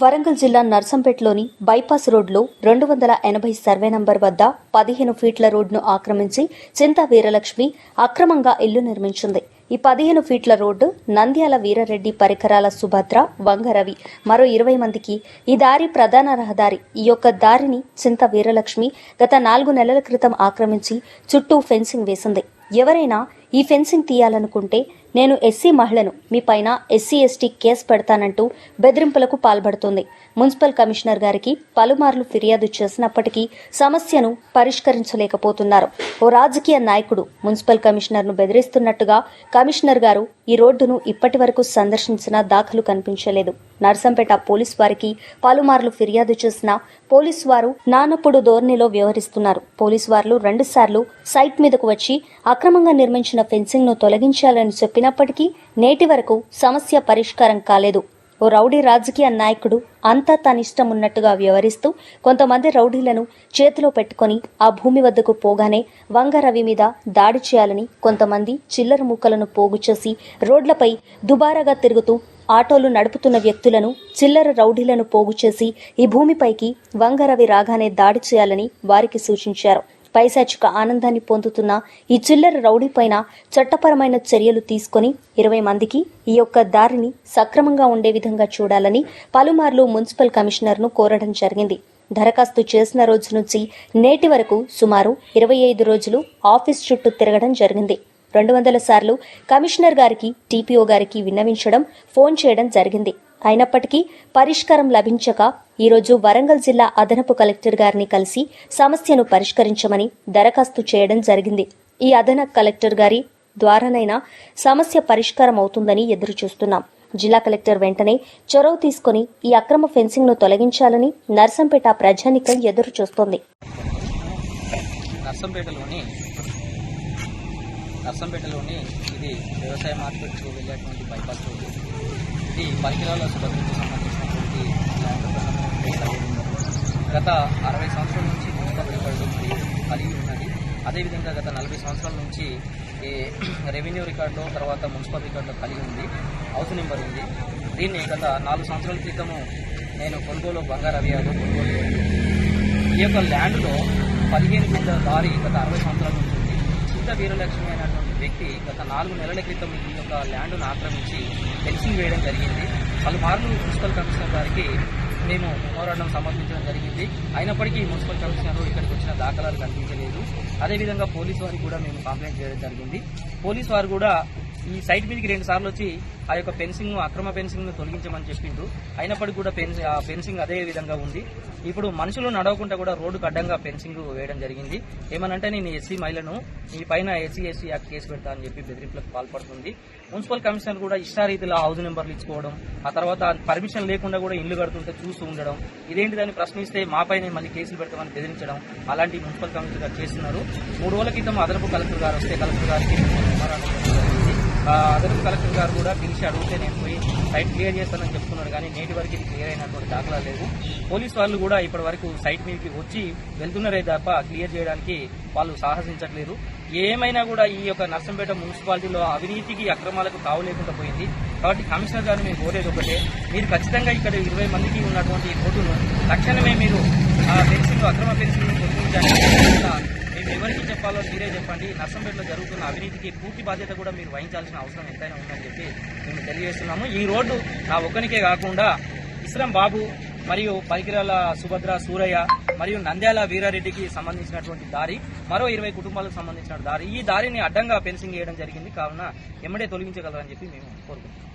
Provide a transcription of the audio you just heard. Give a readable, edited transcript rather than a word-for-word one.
వరంగల్ జిల్లా నర్సంపేటలోని బైపాస్ రోడ్లో 280 survey number వద్ద 15 ఫీట్ల రోడ్డును ఆక్రమించి చింతా వీరలక్ష్మి అక్రమంగా ఇల్లు నిర్మించింది. ఈ 15 ఫీట్ల రోడ్డు నంద్యాల వీరారెడ్డి పరికరాల సుభద్ర, వంగరవి మరో 20 మందికి ఈ దారి ప్రధాన రహదారి. ఈ యొక్క దారిని చింతా వీరలక్ష్మి గత 4 నెలల క్రితం ఆక్రమించి చుట్టూ ఫెన్సింగ్ వేసింది. ఎవరైనా ఈ ఫెన్సింగ్ తీయాలనుకుంటే నేను ఎస్సీ మహిళను, మీ పైన ఎస్సీ ఎస్టీ కేసు పెడతానంటూ బెదిరింపులకు పాల్పడుతోంది. మున్సిపల్ కమిషనర్ గారికి పలుమార్లు ఫిర్యాదు చేసినప్పటికీ సమస్యను పరిష్కరించలేకపోతున్నారు. ఓ రాజకీయ నాయకుడు మున్సిపల్ కమిషనర్ను బెదిరిస్తున్నట్టుగా కమిషనర్ గారు ఈ రోడ్డును ఇప్పటి వరకు సందర్శించిన దాఖలు కనిపించలేదు. నర్సంపేట పోలీస్ వారికి పలుమార్లు ఫిర్యాదు చేసినా పోలీసు వారు నానప్పుడు ధోరణిలో వ్యవహరిస్తున్నారు. పోలీసు వారు 2 సార్లు సైట్ మీదకు వచ్చి అక్రమంగా నిర్మించిన ఫెన్సింగ్ ను తొలగించాలని చెప్పినప్పటికీ నేటి వరకు సమస్య పరిష్కారం కాలేదు. ఓ రౌడీ రాజకీయ నాయకుడు అంతా తనిష్టం ఉన్నట్టుగా వ్యవహరిస్తూ కొంతమంది రౌడీలను చేతిలో పెట్టుకుని ఆ భూమి వద్దకు పోగానే వంగరవి మీద దాడి చేయాలని కొంతమంది చిల్లర ముక్కలను పోగు చేసి రోడ్లపై దుబారాగా తిరుగుతూ ఆటోలు నడుపుతున్న వ్యక్తులను, చిల్లర రౌడీలను పోగు చేసి ఈ భూమిపైకి వంగరవి రాగానే దాడి చేయాలని వారికి సూచించారు. పైశాచిక ఆనందాన్ని పొందుతున్న ఈ చిల్లర రౌడీ పైన చట్టపరమైన చర్యలు తీసుకుని 20 మందికి ఈ యొక్క దారిని సక్రమంగా ఉండే విధంగా చూడాలని పలుమార్లు మున్సిపల్ కమిషనర్ను కోరడం జరిగింది. దరఖాస్తు చేసిన రోజు నుంచి నేటి వరకు సుమారు 25 రోజులు ఆఫీస్ చుట్టూ తిరగడం జరిగింది. 200 సార్లు కమిషనర్ గారికి, టీపీఓ గారికి విన్నవించడం, ఫోన్ చేయడం జరిగింది. అయినప్పటికీ పరిష్కారం లభించక ఈరోజు వరంగల్ జిల్లా అదనపు కలెక్టర్ గారిని కలిసి సమస్యను పరిష్కరించమని దరఖాస్తు చేయడం జరిగింది. ఈ అదనపు కలెక్టర్ గారి ద్వారానైనా సమస్య పరిష్కారం అవుతుందని ఎదురు చూస్తున్నాం. జిల్లా కలెక్టర్ వెంటనే చొరవ తీసుకుని ఈ అక్రమ ఫెన్సింగ్ ను తొలగించాలని నర్సంపేట ప్రజానికం ఎదురు చూస్తోంది. నర్సంపేటలోని ఇది వ్యవసాయ మార్కెట్కు వెళ్ళేటువంటి బైపాస్ రోడ్డు. ఇది పరికరాల సుభద్రకు సంబంధించినటువంటి గత 60 సంవత్సరాల నుంచి మున్సిపల్ రికార్డు కలిగి ఉన్నది. అదేవిధంగా గత 40 సంవత్సరాల నుంచి రెవెన్యూ రికార్డులో, తర్వాత మున్సిపల్ రికార్డులో కలిగి ఉంది. హౌస్ నెంబర్ ఉంది. దీన్ని గత 4 సంవత్సరాల క్రితము నేను కొనుగోలు వంగరవి కొనుగోలు. ఈ యొక్క ల్యాండ్లో 15 ఫీట్ల దారి గత 60 సంవత్సరాల నుంచి ఉంది. చింతా వీరలక్ష్మి అనేటువంటి వ్యక్తి గత 4 నెలల క్రితం ఈ యొక్క ల్యాండ్ను ఆక్రమించి ఫెన్సింగ్ వేయడం జరిగింది. పలుమార్లు మున్సిపల్ కమిషనర్ గారికి మేము మెమోరాండం సమర్పించడం జరిగింది. అయినప్పటికీ మున్సిపల్ కమిషనర్ ఇక్కడికి వచ్చిన దాఖలాలు కనిపించలేదు. అదేవిధంగా పోలీసు వారికి కూడా మేము కంప్లైంట్ చేయడం జరిగింది. పోలీసు వారు కూడా ఈ సైట్ మీదకి 2 సార్లు వచ్చి ఆ యొక్క ఫెన్సింగ్, అక్రమ ఫెన్సింగ్ ను తొలగించమని చెప్పిండ్రు. అయినప్పటికీ కూడా ఫెన్సింగ్ అదే విధంగా ఉంది. ఇప్పుడు మనుషులు నడవకుండా కూడా రోడ్డుకు అడ్డంగా ఫెన్సింగ్ వేయడం జరిగింది. ఏమనంటే నేను ఎస్సీ మహిళను, మీ పైన ఎస్సీ ఎస్టీ యాక్ట్ కేసు పెడతా అని చెప్పి బెదిరింపులకు పాల్పడుతుంది. మున్సిపల్ కమిషనర్ కూడా ఇష్టారీతిలో హౌస్ నెంబర్లు ఇచ్చుకోవడం, ఆ తర్వాత పర్మిషన్ లేకుండా కూడా ఇల్లు కడుతుంటే చూస్తూ ఉండడం, ఇదేంటిదని ప్రశ్నిస్తే మా పైన మళ్ళీ కేసులు పెడతామని బెదిరించడం, అలాంటి మున్సిపల్ కమిషనర్ గారు చేస్తున్నారు. 3 రోజుల క్రితం అదనపు కలెక్టర్ గారు వస్తే కలెక్టర్ గారికి అదనపు కలెక్టర్ గారు కూడా పిలిచి అడిగితే నేను పోయి సైట్ క్లియర్ చేస్తానని చెప్తున్నారు. కానీ నేటి వరకు ఇది క్లియర్ అయినటువంటి దాఖలా లేవు. పోలీసు వాళ్ళు కూడా ఇప్పటి వరకు సైట్ మీదకి వచ్చి వెళ్తున్నారే తప్ప క్లియర్ చేయడానికి వాళ్ళు సాహసించట్లేదు. ఏమైనా కూడా ఈ యొక్క నర్సంపేట మున్సిపాలిటీలో అవినీతికి, అక్రమాలకు తావు లేకుండా పోయింది. కాబట్టి కమిషనర్ గారిని మేము కోరేది ఒకటే, మీరు ఖచ్చితంగా ఇక్కడ 20 మందికి ఉన్నటువంటి రోడ్డును తక్షణమే మీరు ఫెన్సింగ్, అక్రమ ఫెన్సింగ్ తొలగించాలి. మేము ఎవరికి చెప్పాలో మీరే చెప్పండి. నర్సంపేటలో జరుగుతున్న అవినీతికి పూర్తి బాధ్యత కూడా మీరు వహించాల్సిన అవసరం ఎంతైనా ఉందని చెప్పి మేము తెలియజేస్తున్నాము. ఈ రోడ్డు నా ఒక్కనికే కాకుండా ఇస్రాం బాబు మరియు పరికరాల సుభద్ర, సూరయ్య మరియు నంద్యాల వీరారెడ్డికి సంబంధించినటువంటి దారి, మరో 20 కుటుంబాలకు సంబంధించిన దారి, ఈ దారిని అడ్డంగా ఫెన్సింగ్ వేయడం జరిగింది. కావున ఎమ్మడే తొలగించగలరని చెప్పి మేము కోరుకుంటున్నాం.